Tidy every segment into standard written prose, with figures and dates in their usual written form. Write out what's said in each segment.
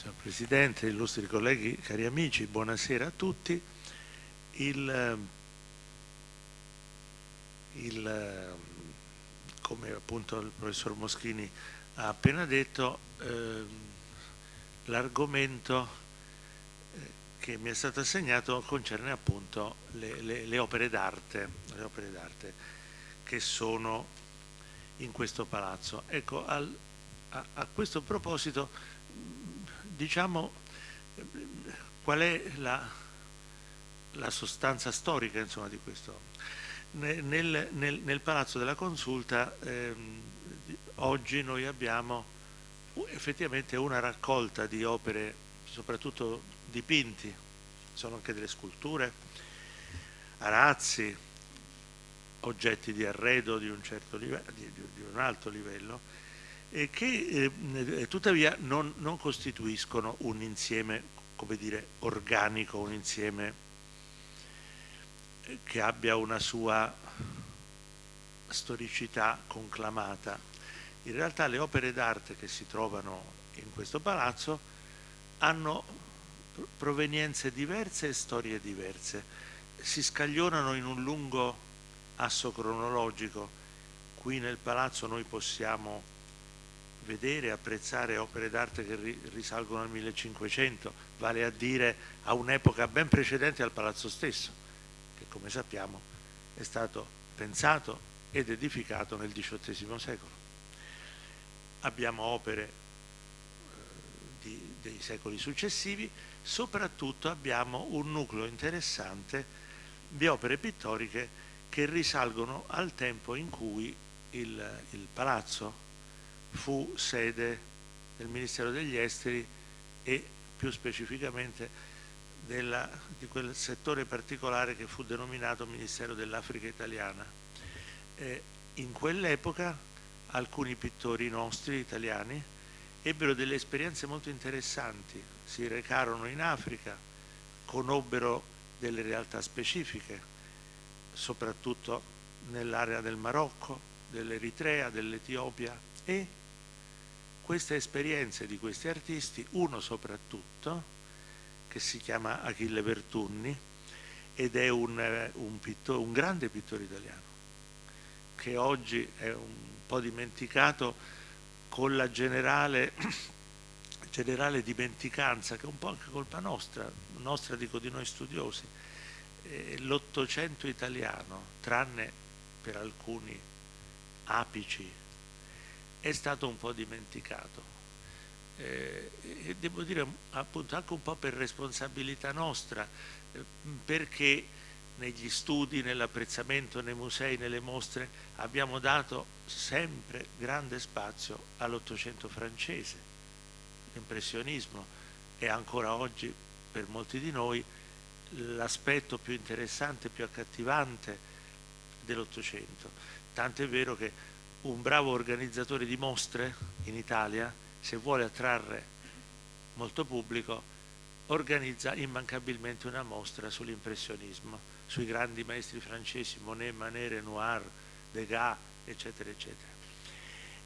Signor Presidente, illustri colleghi, cari amici, buonasera a tutti. Come appunto il professor Moschini ha appena detto, l'argomento che mi è stato assegnato concerne appunto le opere d'arte che sono in questo palazzo. Ecco, a questo proposito, diciamo qual è la sostanza storica, insomma, di questo. Nel Palazzo della Consulta oggi noi abbiamo effettivamente una raccolta di opere, soprattutto dipinti, sono anche delle sculture, arazzi, oggetti di arredo di un certo livello, di un alto livello, che tuttavia non costituiscono un insieme, come dire, organico, un insieme che abbia una sua storicità conclamata. In realtà le opere d'arte che si trovano in questo palazzo hanno provenienze diverse e storie diverse, si scaglionano in un lungo asso cronologico. Qui nel palazzo noi possiamo vedere e apprezzare opere d'arte che risalgono al 1500, vale a dire a un'epoca ben precedente al palazzo stesso, che come sappiamo è stato pensato ed edificato nel XVIII secolo. Abbiamo opere dei secoli successivi, soprattutto abbiamo un nucleo interessante di opere pittoriche che risalgono al tempo in cui il palazzo fu sede del Ministero degli Esteri e più specificamente di quel settore particolare che fu denominato Ministero dell'Africa Italiana. In quell'epoca alcuni pittori nostri italiani ebbero delle esperienze molto interessanti, si recarono in Africa, conobbero delle realtà specifiche, soprattutto nell'area del Marocco, dell'Eritrea, dell'Etiopia, e queste esperienze di questi artisti, uno soprattutto, che si chiama Achille Vertunni, ed è un grande pittore italiano, che oggi è un po' dimenticato con la generale dimenticanza, che è un po' anche colpa nostra dico di noi studiosi. L'Ottocento italiano, tranne per alcuni apici, è stato un po' dimenticato. E devo dire appunto anche un po' per responsabilità nostra, perché negli studi, nell'apprezzamento, nei musei, nelle mostre abbiamo dato sempre grande spazio all'Ottocento francese. L'impressionismo è ancora oggi per molti di noi l'aspetto più interessante, più accattivante dell'Ottocento. Tant'è vero che un bravo organizzatore di mostre in Italia, se vuole attrarre molto pubblico, organizza immancabilmente una mostra sull'impressionismo, sui grandi maestri francesi, Monet, Manet, Renoir, Degas, eccetera, eccetera.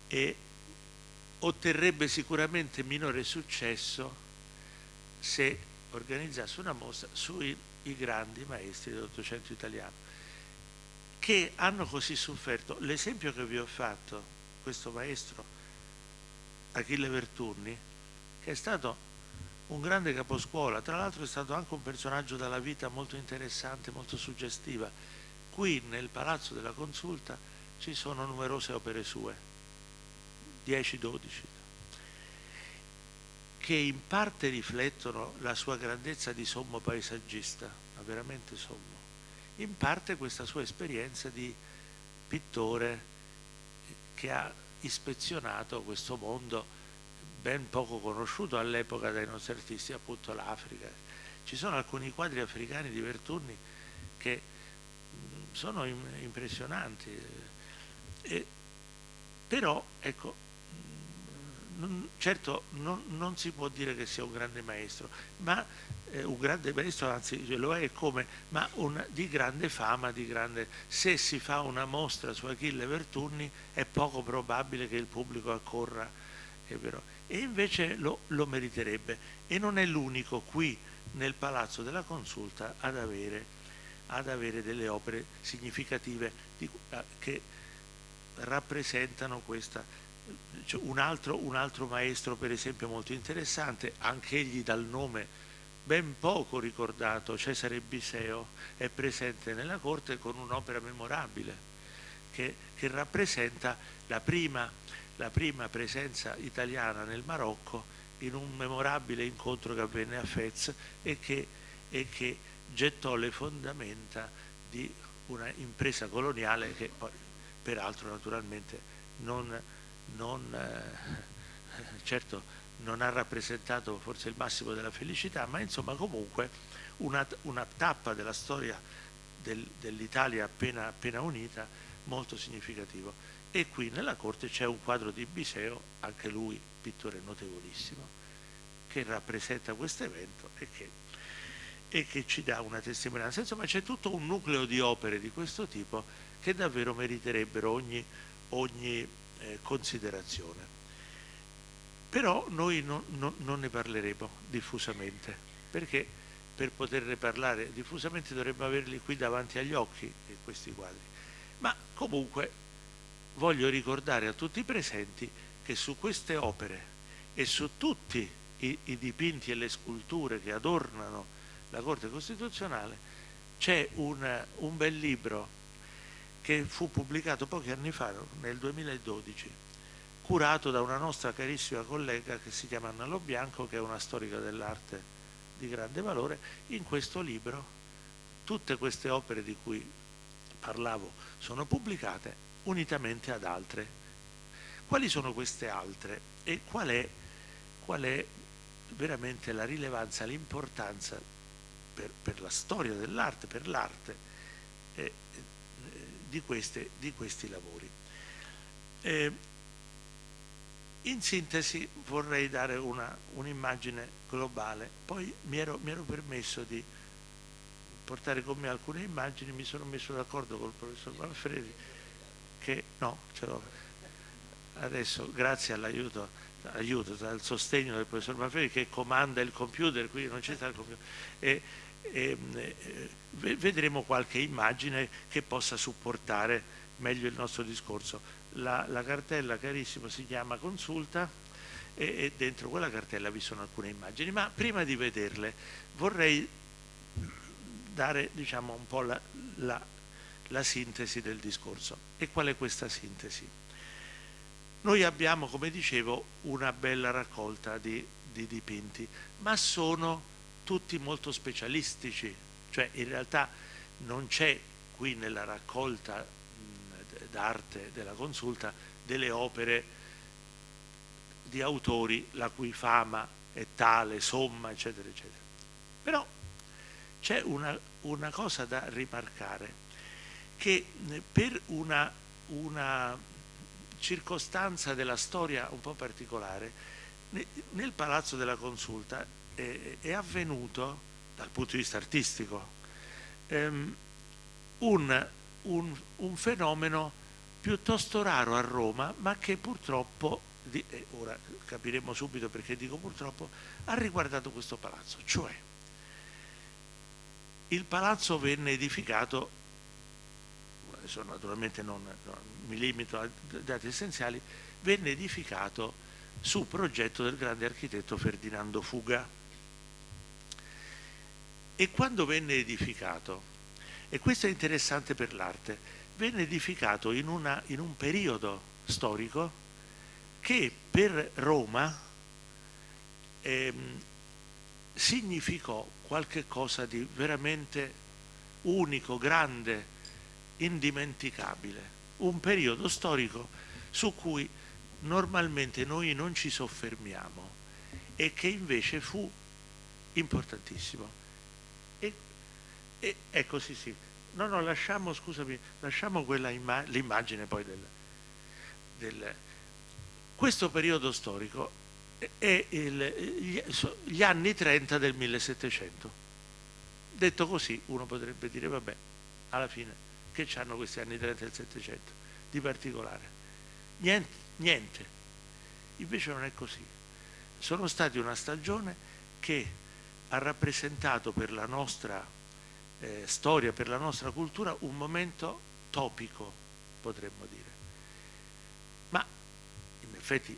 E otterrebbe sicuramente minore successo se organizzasse una mostra sui grandi maestri dell'Ottocento italiano, che hanno così sofferto. L'esempio che vi ho fatto, questo maestro Achille Vertunni, che è stato un grande caposcuola, tra l'altro è stato anche un personaggio dalla vita molto interessante, molto suggestiva. Qui nel Palazzo della Consulta ci sono numerose opere sue, 10-12, che in parte riflettono la sua grandezza di sommo paesaggista, ma veramente sommo, in parte questa sua esperienza di pittore che ha ispezionato questo mondo ben poco conosciuto all'epoca dai nostri artisti, appunto l'Africa. Ci sono alcuni quadri africani di Vertunni che sono impressionanti, però ecco, certo non si può dire che sia un grande maestro, ma un grande maestro, anzi lo è come, ma di grande fama, se si fa una mostra su Achille Vertunni è poco probabile che il pubblico accorra è vero, e invece lo meriterebbe, e non è l'unico qui nel Palazzo della Consulta ad avere delle opere significative che rappresentano questa. Cioè, un altro maestro per esempio molto interessante, anch'egli dal nome ben poco ricordato, Cesare Biseo, è presente nella corte con un'opera memorabile che rappresenta la prima presenza italiana nel Marocco in un memorabile incontro che avvenne a Fez e che gettò le fondamenta di una impresa coloniale che poi peraltro naturalmente certo non ha rappresentato forse il massimo della felicità, ma insomma comunque una tappa della storia dell'Italia appena unita molto significativo. E qui nella corte c'è un quadro di Biseo, anche lui pittore notevolissimo, che rappresenta questo evento e che ci dà una testimonianza. Insomma c'è tutto un nucleo di opere di questo tipo che davvero meriterebbero ogni considerazione. Però noi non ne parleremo diffusamente, perché per poterne parlare diffusamente dovremmo averli qui davanti agli occhi, questi quadri. Ma comunque voglio ricordare a tutti i presenti che su queste opere e su tutti i dipinti e le sculture che adornano la Corte Costituzionale c'è un bel libro che fu pubblicato pochi anni fa, nel 2012, curato da una nostra carissima collega che si chiama Anna Lobianco, che è una storica dell'arte di grande valore. In questo libro tutte queste opere di cui parlavo sono pubblicate unitamente ad altre. Quali sono queste altre e qual è veramente la rilevanza, l'importanza per la storia dell'arte, per l'arte di questi lavori? In sintesi vorrei dare un'immagine globale, poi mi ero permesso di portare con me alcune immagini, mi sono messo d'accordo col professor Manfredi che no, ce l'ho adesso, grazie all'aiuto, al sostegno del professor Manfredi che comanda il computer, qui non c'è sta il computer, vedremo qualche immagine che possa supportare meglio il nostro discorso. La cartella, carissimo, si chiama Consulta e dentro quella cartella vi sono alcune immagini, ma prima di vederle vorrei dare, diciamo, un po' la sintesi del discorso. E qual è questa sintesi? Noi abbiamo, come dicevo, una bella raccolta di dipinti, ma sono tutti molto specialistici, cioè in realtà non c'è qui nella raccolta d'arte della Consulta delle opere di autori la cui fama è tale, somma, eccetera, eccetera. Però c'è una cosa da rimarcare, che per una circostanza della storia un po' particolare, nel Palazzo della Consulta è avvenuto, dal punto di vista artistico, un fenomeno piuttosto raro a Roma, ma che purtroppo, ora capiremo subito perché dico purtroppo, ha riguardato questo palazzo. Cioè, il palazzo venne edificato, adesso naturalmente non mi limito a dati essenziali, venne edificato su progetto del grande architetto Ferdinando Fuga. E quando venne edificato, e questo è interessante per l'arte, venne edificato in un periodo storico che per Roma significò qualche cosa di veramente unico, grande, indimenticabile, un periodo storico su cui normalmente noi non ci soffermiamo e che invece fu importantissimo. E così sì. No, lasciamo, scusami, lasciamo l'immagine poi questo periodo storico è gli anni 30 del 1700. Detto così uno potrebbe dire vabbè, alla fine che c'hanno questi anni 30 del 700 di particolare? Niente. Invece non è così. Sono stati una stagione che ha rappresentato per la nostra storia, per la nostra cultura, un momento topico, potremmo dire. Ma in effetti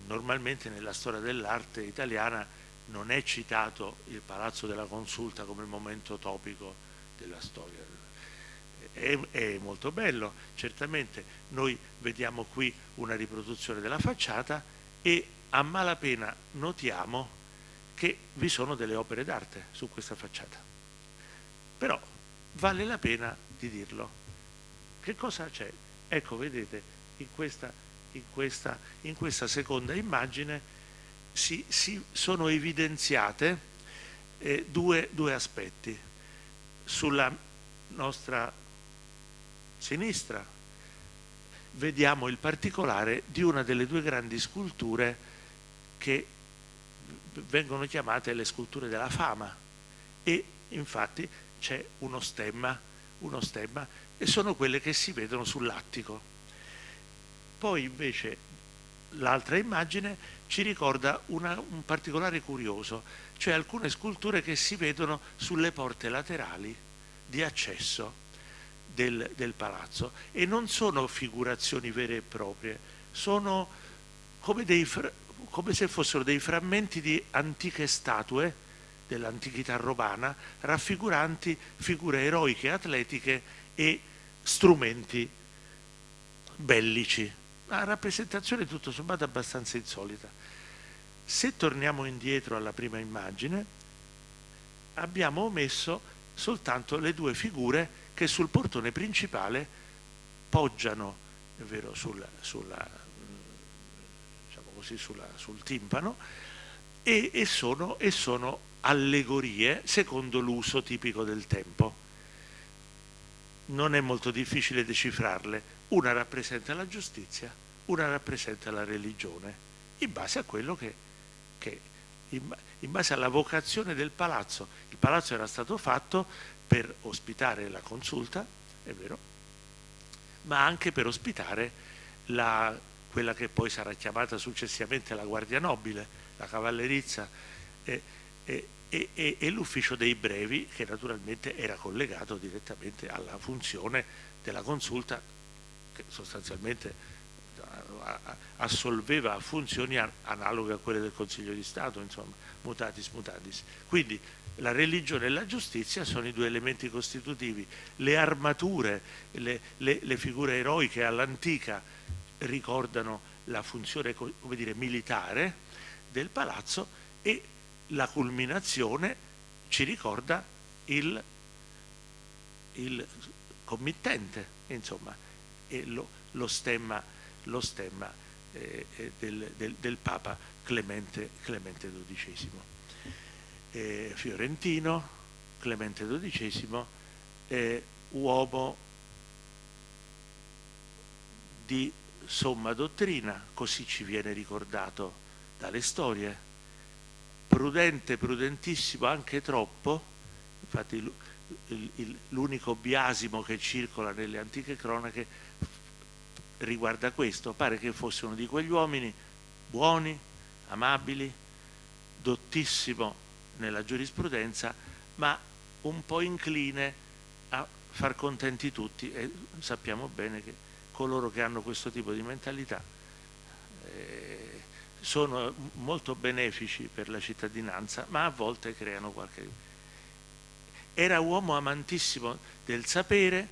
normalmente nella storia dell'arte italiana non è citato il Palazzo della Consulta come il momento topico della storia. È molto bello, certamente noi vediamo qui una riproduzione della facciata e a malapena notiamo che vi sono delle opere d'arte su questa facciata. Però vale la pena di dirlo. Che cosa c'è? Ecco, vedete, in questa seconda immagine si sono evidenziate due aspetti. Sulla nostra sinistra vediamo il particolare di una delle due grandi sculture che vengono chiamate le sculture della fama, e infatti c'è uno stemma e sono quelle che si vedono sull'attico. Poi invece l'altra immagine ci ricorda un particolare curioso, cioè alcune sculture che si vedono sulle porte laterali di accesso del palazzo, e non sono figurazioni vere e proprie, sono come se fossero dei frammenti di antiche statue dell'antichità romana raffiguranti figure eroiche, atletiche e strumenti bellici. Una rappresentazione tutto sommato abbastanza insolita. Se torniamo indietro alla prima immagine, abbiamo omesso soltanto le due figure che sul portone principale poggiano, è vero, diciamo così, sul timpano, e sono allegorie secondo l'uso tipico del tempo. Non è molto difficile decifrarle. Una rappresenta la giustizia, una rappresenta la religione, in base a quello in base alla vocazione del palazzo. Il palazzo era stato fatto per ospitare la consulta, è vero, ma anche per ospitare quella che poi sarà chiamata successivamente la Guardia Nobile, la cavallerizza e l'ufficio dei brevi, che naturalmente era collegato direttamente alla funzione della consulta, che sostanzialmente assolveva funzioni analoghe a quelle del Consiglio di Stato, insomma, mutatis mutandis. Quindi la religione e la giustizia sono i due elementi costitutivi. Le armature, le figure eroiche all'antica ricordano la funzione, come dire, militare del palazzo, e la culminazione ci ricorda il committente, insomma, e lo stemma del Papa Clemente XII. Fiorentino, Clemente XII, uomo di somma dottrina, così ci viene ricordato dalle storie, prudente, prudentissimo, anche troppo. Infatti l'unico biasimo che circola nelle antiche cronache riguarda questo: pare che fosse uno di quegli uomini buoni, amabili, dottissimo nella giurisprudenza, ma un po' incline a far contenti tutti, e sappiamo bene che coloro che hanno questo tipo di mentalità sono molto benefici per la cittadinanza, ma a volte creano qualche... Era uomo amantissimo del sapere,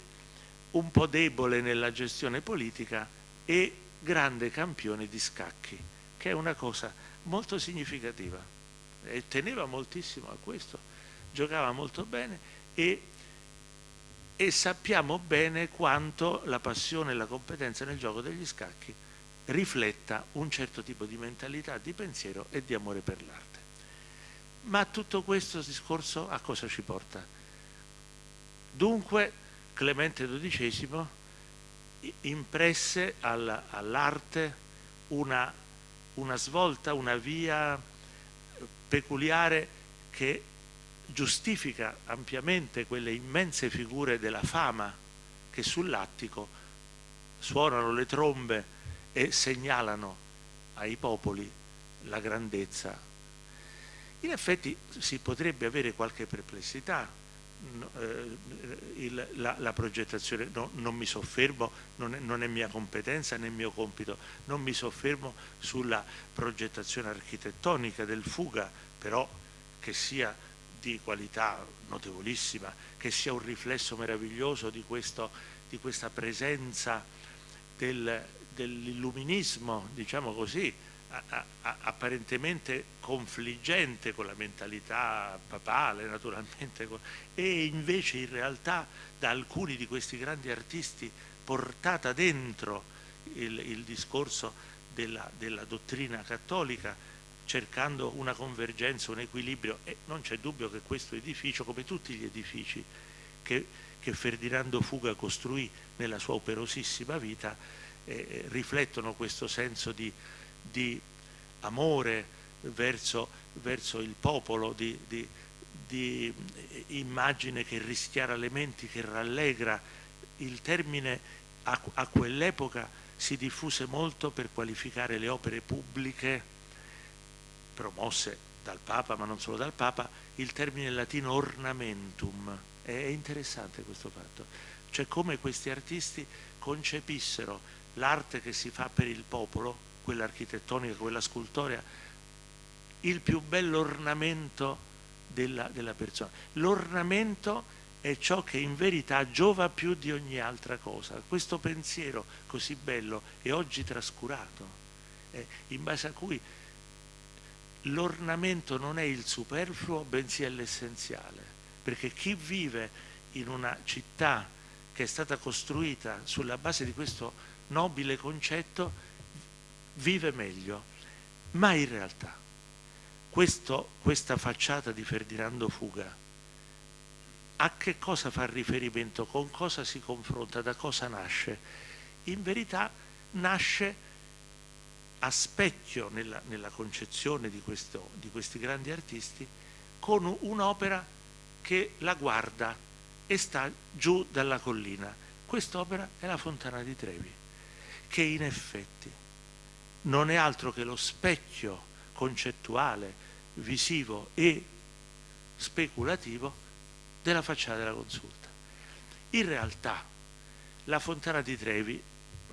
un po' debole nella gestione politica e grande campione di scacchi, che è una cosa molto significativa. E teneva moltissimo a questo, giocava molto bene, e sappiamo bene quanto la passione e la competenza nel gioco degli scacchi rifletta un certo tipo di mentalità, di pensiero e di amore per l'arte. Ma tutto questo discorso a cosa ci porta? Dunque Clemente XII impresse all'arte una svolta, una via peculiare che giustifica ampiamente quelle immense figure della fama che sull'attico suonano le trombe e segnalano ai popoli la grandezza. In effetti si potrebbe avere qualche perplessità, la progettazione, non mi soffermo, non è mia competenza né mio compito, non mi soffermo sulla progettazione architettonica del Fuga, però che sia di qualità notevolissima, che sia un riflesso meraviglioso di questa presenza dell'illuminismo, diciamo così, apparentemente confliggente con la mentalità papale, naturalmente, e invece in realtà da alcuni di questi grandi artisti portata dentro il discorso della dottrina cattolica, cercando una convergenza, un equilibrio. E non c'è dubbio che questo edificio, come tutti gli edifici che Ferdinando Fuga costruì nella sua operosissima vita, riflettono questo senso di amore verso il popolo, di immagine che rischiara le menti, che rallegra. Il termine a quell'epoca si diffuse molto per qualificare le opere pubbliche promosse dal Papa, ma non solo dal Papa, il termine latino ornamentum. È interessante questo fatto, cioè come questi artisti concepissero l'arte che si fa per il popolo, quella architettonica, quella scultorea, il più bello ornamento della persona. L'ornamento è ciò che in verità giova più di ogni altra cosa. Questo pensiero così bello e oggi trascurato, in base a cui l'ornamento non è il superfluo, bensì è l'essenziale, perché chi vive in una città che è stata costruita sulla base di questo nobile concetto vive meglio. Ma in realtà questa facciata di Ferdinando Fuga a che cosa fa riferimento, con cosa si confronta, da cosa nasce? In verità nasce a specchio nella concezione di questi grandi artisti con un'opera che la guarda e sta giù dalla collina. Quest'opera è la Fontana di Trevi, che in effetti non è altro che lo specchio concettuale, visivo e speculativo della facciata della Consulta. In realtà la Fontana di Trevi,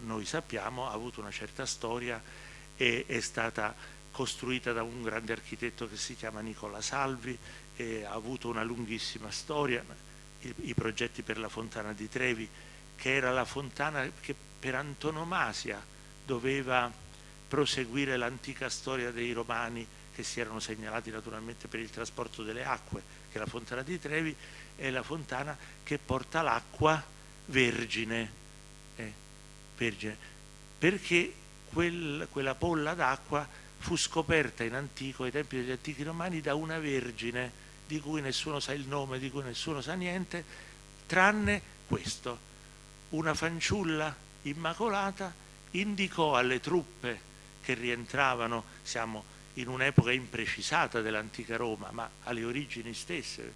noi sappiamo, ha avuto una certa storia e è stata costruita da un grande architetto che si chiama Nicola Salvi, e ha avuto una lunghissima storia. I progetti per la Fontana di Trevi, che era la fontana che per antonomasia doveva proseguire l'antica storia dei Romani, che si erano segnalati naturalmente per il trasporto delle acque, che la Fontana di Trevi è la fontana che porta l'acqua vergine, perché quella polla d'acqua fu scoperta in antico, ai tempi degli antichi romani, da una vergine di cui nessuno sa il nome, di cui nessuno sa niente, tranne questo: una fanciulla immacolata indicò alle truppe che rientravano, siamo in un'epoca imprecisata dell'antica Roma, ma alle origini stesse,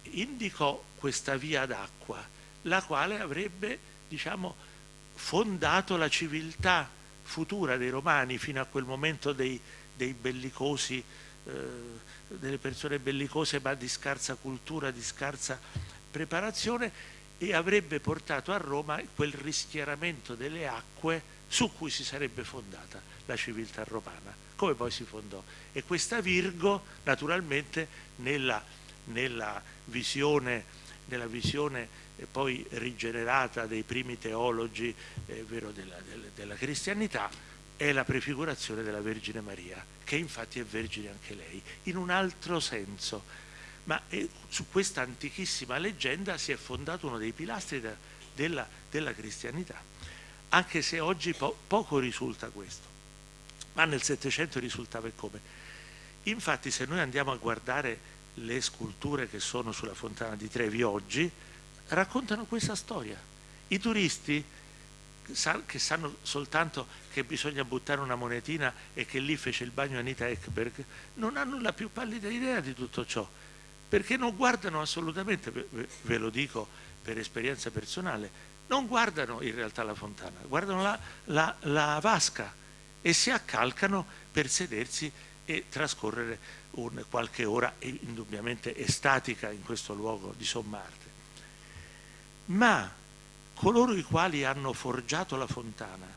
indicò questa via d'acqua, la quale avrebbe, diciamo, fondato la civiltà futura dei Romani, fino a quel momento dei bellicosi, delle persone bellicose ma di scarsa cultura, di scarsa preparazione, e avrebbe portato a Roma quel rischiaramento delle acque su cui si sarebbe fondata la civiltà romana, come poi si fondò. E questa Virgo, naturalmente, nella visione poi rigenerata dei primi teologi della cristianità, è la prefigurazione della Vergine Maria, che infatti è vergine anche lei, in un altro senso. Ma su questa antichissima leggenda si è fondato uno dei pilastri della cristianità, anche se oggi poco risulta questo, ma nel Settecento risultava e come. Infatti, se noi andiamo a guardare le sculture che sono sulla Fontana di Trevi oggi, raccontano questa storia. I turisti che sanno soltanto che bisogna buttare una monetina e che lì fece il bagno Anita Ekberg, non hanno la più pallida idea di tutto ciò, perché non guardano assolutamente, ve lo dico per esperienza personale, non guardano in realtà la fontana, guardano la vasca, e si accalcano per sedersi e trascorrere qualche ora indubbiamente estatica in questo luogo di sommarte. Ma coloro i quali hanno forgiato la fontana,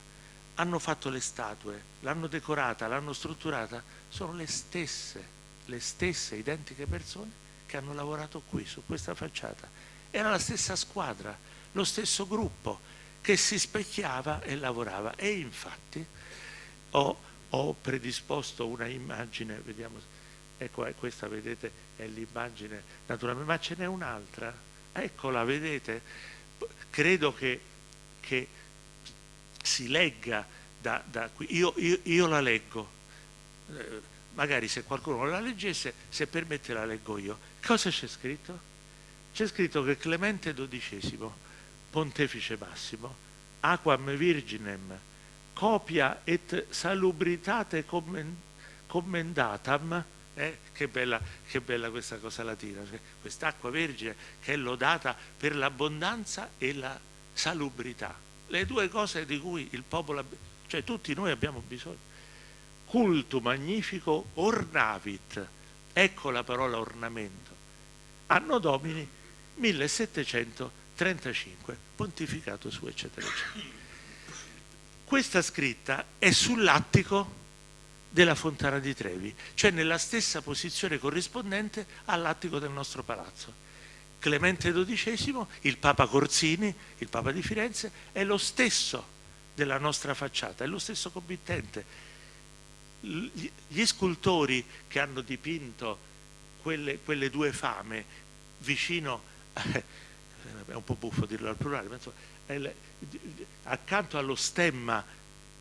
hanno fatto le statue, l'hanno decorata, l'hanno strutturata, sono le stesse identiche persone che hanno lavorato qui, su questa facciata. Era la stessa squadra, lo stesso gruppo che si specchiava e lavorava. E infatti ho predisposto una immagine, vediamo, ecco, questa vedete è l'immagine naturalmente, ma ce n'è un'altra, eccola, vedete, credo che si legga da qui, io la leggo, magari se qualcuno non la leggesse, se permette la leggo io. Cosa c'è scritto? C'è scritto che Clemente XII, Pontefice Massimo, aquam virginem copia et salubritate commendatam, che bella questa cosa latina, cioè, quest'acqua vergine che è lodata per l'abbondanza e la salubrità, le due cose di cui il popolo, cioè tutti noi abbiamo bisogno. Culto magnifico ornavit, ecco la parola ornamento, anno domini 1735, pontificato su eccetera eccetera. Questa scritta è sull'attico della Fontana di Trevi, cioè nella stessa posizione corrispondente all'attico del nostro palazzo. Clemente XII, il Papa Corsini, il Papa di Firenze, è lo stesso della nostra facciata, è lo stesso committente. Gli scultori che hanno dipinto quelle due fame vicino, è un po' buffo dirlo al plurale, ma insomma, accanto allo stemma,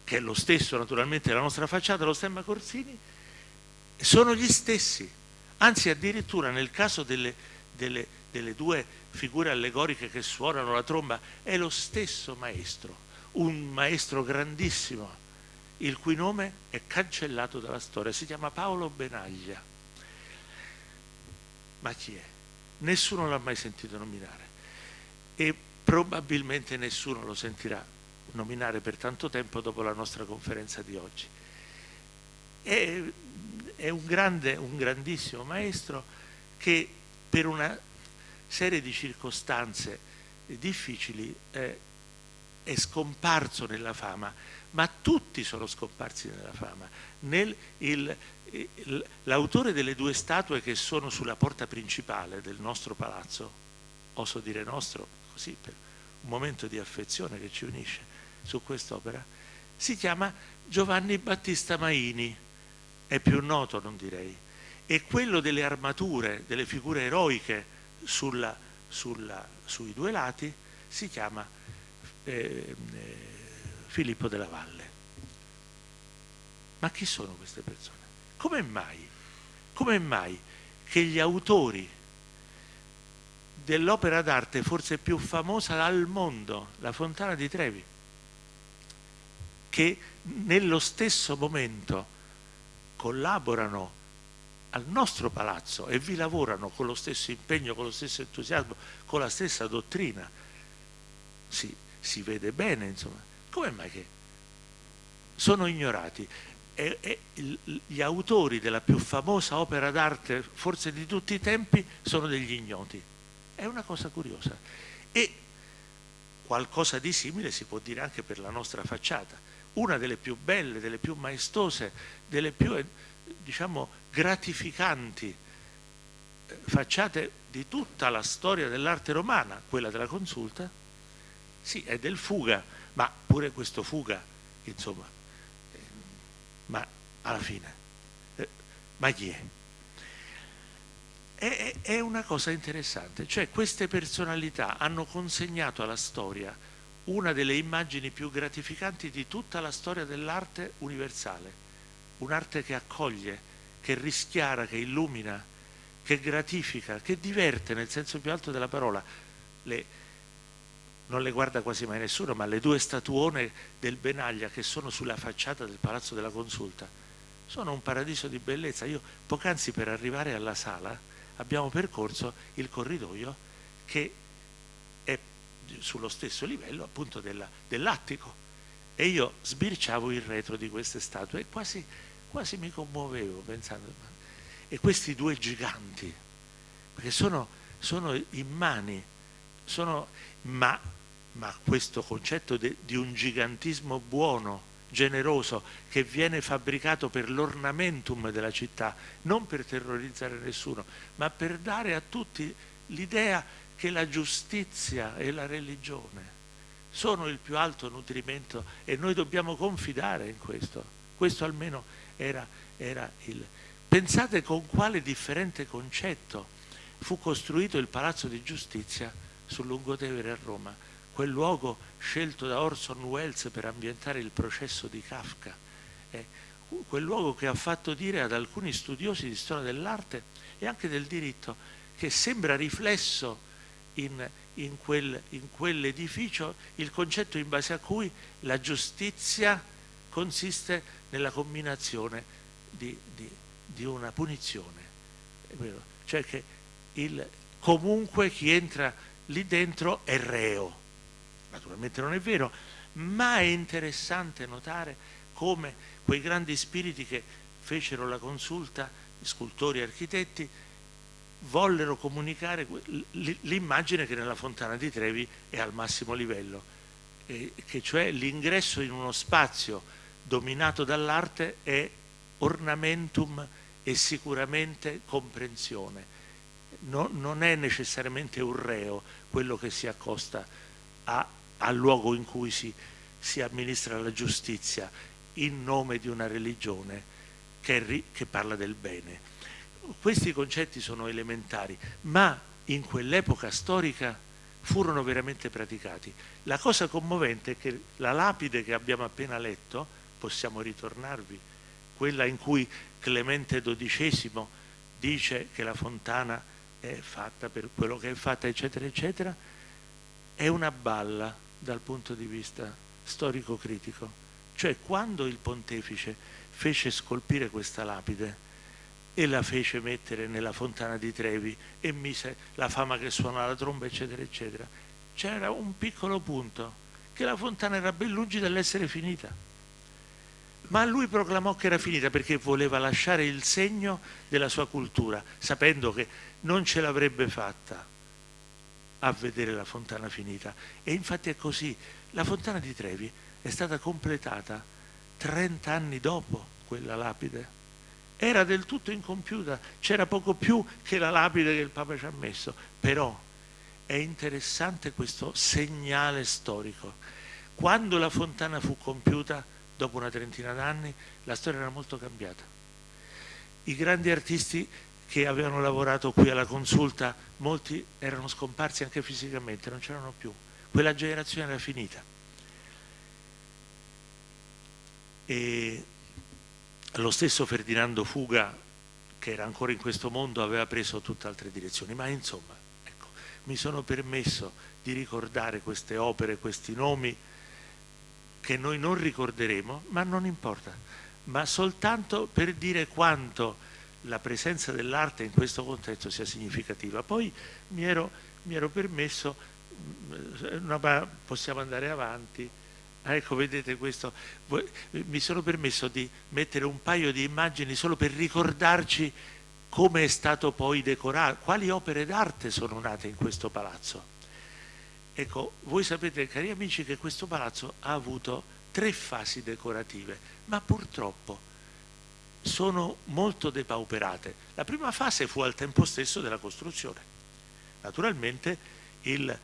che è lo stesso naturalmente della nostra facciata, lo stemma Corsini, sono gli stessi, anzi addirittura nel caso delle due figure allegoriche che suonano la tromba è lo stesso maestro, un maestro grandissimo, il cui nome è cancellato dalla storia, si chiama Paolo Benaglia. Ma chi è? Nessuno l'ha mai sentito nominare e probabilmente nessuno lo sentirà nominare per tanto tempo dopo la nostra conferenza di oggi. È un grandissimo maestro che per una serie di circostanze difficili è scomparso nella fama, ma tutti sono scomparsi nella fama. L'autore delle due statue che sono sulla porta principale del nostro palazzo, oso dire nostro, così per un momento di affezione che ci unisce su quest'opera, si chiama Giovanni Battista Maini, è più noto non direi, e quello delle armature, delle figure eroiche sui due lati si chiama Filippo della Valle. Ma chi sono queste persone? Come mai che gli autori dell'opera d'arte forse più famosa al mondo, la Fontana di Trevi, che nello stesso momento collaborano al nostro palazzo e vi lavorano con lo stesso impegno, con lo stesso entusiasmo, con la stessa dottrina, si vede bene, insomma, come mai che sono ignorati? Gli autori della più famosa opera d'arte forse di tutti i tempi sono degli ignoti. È una cosa curiosa. E qualcosa di simile si può dire anche per la nostra facciata. Una delle più belle, delle più maestose, delle più, diciamo, gratificanti facciate di tutta la storia dell'arte romana, quella della Consulta, sì, è del Fuga, ma pure questo Fuga, insomma, ma alla fine, ma chi è? È una cosa interessante, cioè queste personalità hanno consegnato alla storia una delle immagini più gratificanti di tutta la storia dell'arte universale, un'arte che accoglie, che rischiara, che illumina, che gratifica, che diverte nel senso più alto della parola. Non le guarda quasi mai nessuno, ma le due statuone del Benaglia che sono sulla facciata del Palazzo della Consulta sono un paradiso di bellezza. Io poc'anzi per arrivare alla sala abbiamo percorso il corridoio che è sullo stesso livello appunto dell'attico e io sbirciavo il retro di queste statue e quasi mi commuovevo pensando, e questi due giganti, perché sono immani, ma questo concetto di un gigantismo buono, generoso, che viene fabbricato per l'ornamentum della città, non per terrorizzare nessuno, ma per dare a tutti l'idea che la giustizia e la religione sono il più alto nutrimento e noi dobbiamo confidare in questo. Questo almeno era il... Pensate con quale differente concetto fu costruito il Palazzo di Giustizia sul Lungotevere a Roma, quel luogo scelto da Orson Welles per ambientare il processo di Kafka, quel luogo che ha fatto dire ad alcuni studiosi di storia dell'arte e anche del diritto che sembra riflesso in quell'edificio il concetto in base a cui la giustizia consiste nella combinazione di una punizione, cioè che comunque chi entra lì dentro è reo. Naturalmente non è vero, ma è interessante notare come quei grandi spiriti che fecero la consulta, scultori e architetti, vollero comunicare l'immagine che nella Fontana di Trevi è al massimo livello, che cioè l'ingresso in uno spazio dominato dall'arte è ornamentum e sicuramente comprensione. Non è necessariamente un reo quello che si accosta al luogo in cui si amministra la giustizia in nome di una religione che parla del bene. Questi concetti sono elementari, ma in quell'epoca storica furono veramente praticati. La cosa commovente è che la lapide che abbiamo appena letto, possiamo ritornarvi, quella in cui Clemente XII dice che la fontana è fatta per quello che è fatta, eccetera, eccetera, è una balla dal punto di vista storico-critico. Cioè, quando il pontefice fece scolpire questa lapide e la fece mettere nella Fontana di Trevi e mise la fama che suona la tromba, eccetera, eccetera, c'era un piccolo punto, che la fontana era ben lungi dall'essere finita. Ma lui proclamò che era finita perché voleva lasciare il segno della sua cultura, sapendo che non ce l'avrebbe fatta a vedere la fontana finita. E infatti è così. La Fontana di Trevi è stata completata 30 anni dopo quella lapide. Era del tutto incompiuta, c'era poco più che la lapide che il Papa ci ha messo, però è interessante questo segnale storico. Quando la fontana fu compiuta, dopo una trentina d'anni, la storia era molto cambiata. I grandi artisti che avevano lavorato qui alla consulta, molti erano scomparsi anche fisicamente, non c'erano più. Quella generazione era finita. E lo stesso Ferdinando Fuga, che era ancora in questo mondo, aveva preso tutt'altre direzioni. Ma insomma, ecco, mi sono permesso di ricordare queste opere, questi nomi che noi non ricorderemo, ma non importa, ma soltanto per dire quanto la presenza dell'arte in questo contesto sia significativa. Poi mi ero permesso, possiamo andare avanti. Ecco, vedete questo, mi sono permesso di mettere un paio di immagini solo per ricordarci come è stato poi decorato, quali opere d'arte sono nate in questo palazzo. Ecco, voi sapete, cari amici, che questo palazzo ha avuto 3 fasi decorative, ma purtroppo sono molto depauperate. La prima fase fu al tempo stesso della costruzione. Naturalmente il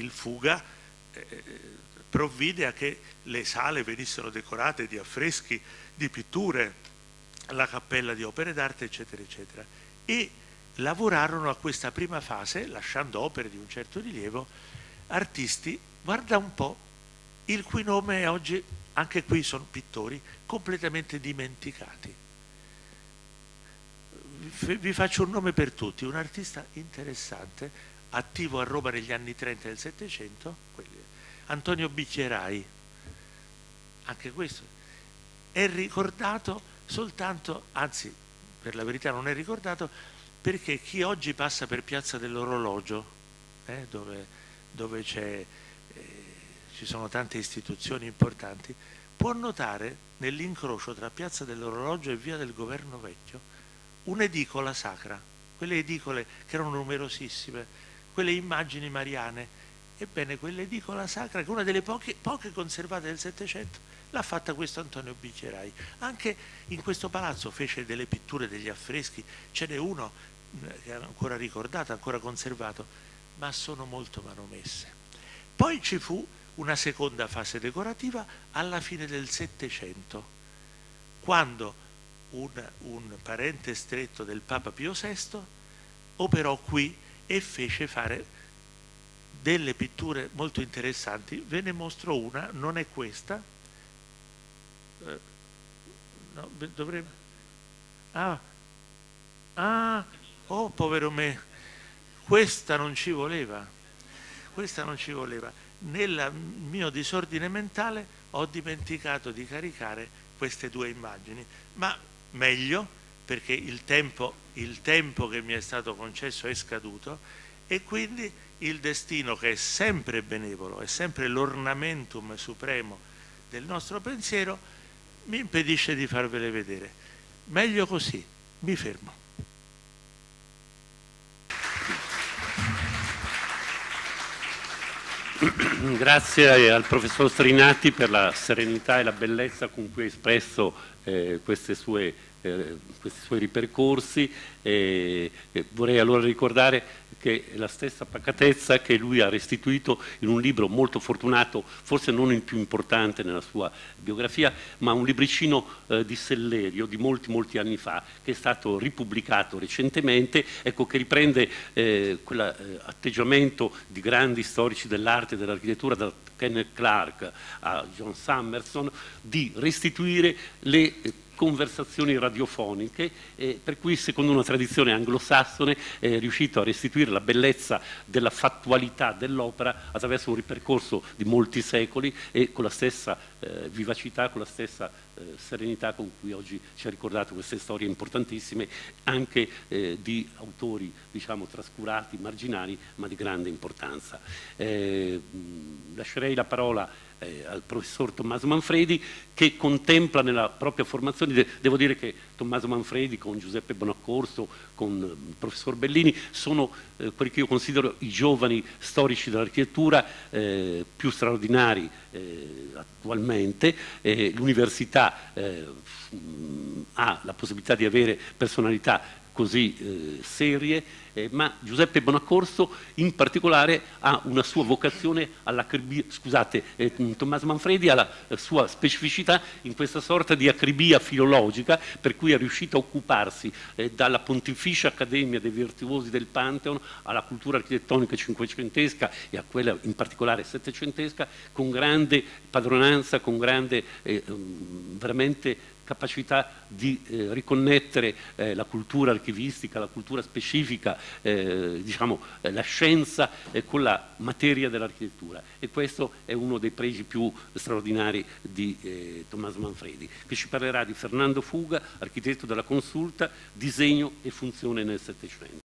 Fuga provvide a che le sale venissero decorate di affreschi, di pitture, la cappella di opere d'arte, eccetera, eccetera. E lavorarono a questa prima fase, lasciando opere di un certo rilievo, artisti, guarda un po', il cui nome oggi, anche qui sono pittori, completamente dimenticati. Vi faccio un nome per tutti, un artista interessante, attivo a Roma negli anni 30 del Settecento, Antonio Bicchierai. Anche questo è ricordato soltanto, anzi, per la verità non è ricordato, perché chi oggi passa per Piazza dell'Orologio, dove ci sono tante istituzioni importanti, può notare nell'incrocio tra Piazza dell'Orologio e Via del Governo Vecchio un'edicola sacra, quelle edicole che erano numerosissime, quelle immagini mariane. Ebbene, quell'edicola sacra, che è una delle poche conservate del Settecento, l'ha fatta questo Antonio Bicchierai. Anche in questo palazzo fece delle pitture, degli affreschi, ce n'è uno che è ancora ricordato, ancora conservato, ma sono molto manomesse. Poi ci fu una seconda fase decorativa alla fine del Settecento, quando un parente stretto del Papa Pio VI operò qui e fece fare delle pitture molto interessanti. Ve ne mostro una, non è questa, no, dovrebbe... Oh, povero me, questa non ci voleva, nel mio disordine mentale ho dimenticato di caricare queste due immagini, ma meglio, perché il tempo che mi è stato concesso è scaduto, e quindi il destino, che è sempre benevolo, è sempre l'ornamentum supremo del nostro pensiero, mi impedisce di farvele vedere. Meglio così, mi fermo. Grazie al professor Strinati per la serenità e la bellezza con cui ha espresso questi suoi ripercorsi. Vorrei allora ricordare che la stessa pacatezza che lui ha restituito in un libro molto fortunato, forse non il più importante nella sua biografia, ma un libricino di Sellerio di molti anni fa, che è stato ripubblicato recentemente, ecco, che riprende quell'atteggiamento di grandi storici dell'arte e dell'architettura, da Kenneth Clark a John Summerson, di restituire le conversazioni radiofoniche, per cui secondo una tradizione anglosassone è riuscito a restituire la bellezza della fattualità dell'opera attraverso un ripercorso di molti secoli e con la stessa vivacità, con la stessa serenità con cui oggi ci ha ricordato queste storie importantissime, anche di autori, diciamo, trascurati, marginali, ma di grande importanza. Lascerei la parola al professor Tommaso Manfredi, che contempla nella propria formazione, devo dire che Tommaso Manfredi con Giuseppe Bonaccorso, con il professor Bellini, sono quelli che io considero i giovani storici dell'architettura più straordinari attualmente. L'università ha la possibilità di avere personalità così serie, ma Giuseppe Bonaccorso in particolare ha una sua vocazione all'acribia, Tommaso Manfredi ha la sua specificità in questa sorta di acribia filologica, per cui è riuscito a occuparsi dalla Pontificia Accademia dei Virtuosi del Pantheon alla cultura architettonica cinquecentesca e a quella in particolare settecentesca, con grande padronanza, con grande veramente capacità di riconnettere la cultura archivistica, la cultura specifica, diciamo, la scienza con la materia dell'architettura. E questo è uno dei pregi più straordinari di Tommaso Manfredi, che ci parlerà di Fernando Fuga, architetto della Consulta, disegno e funzione nel Settecento.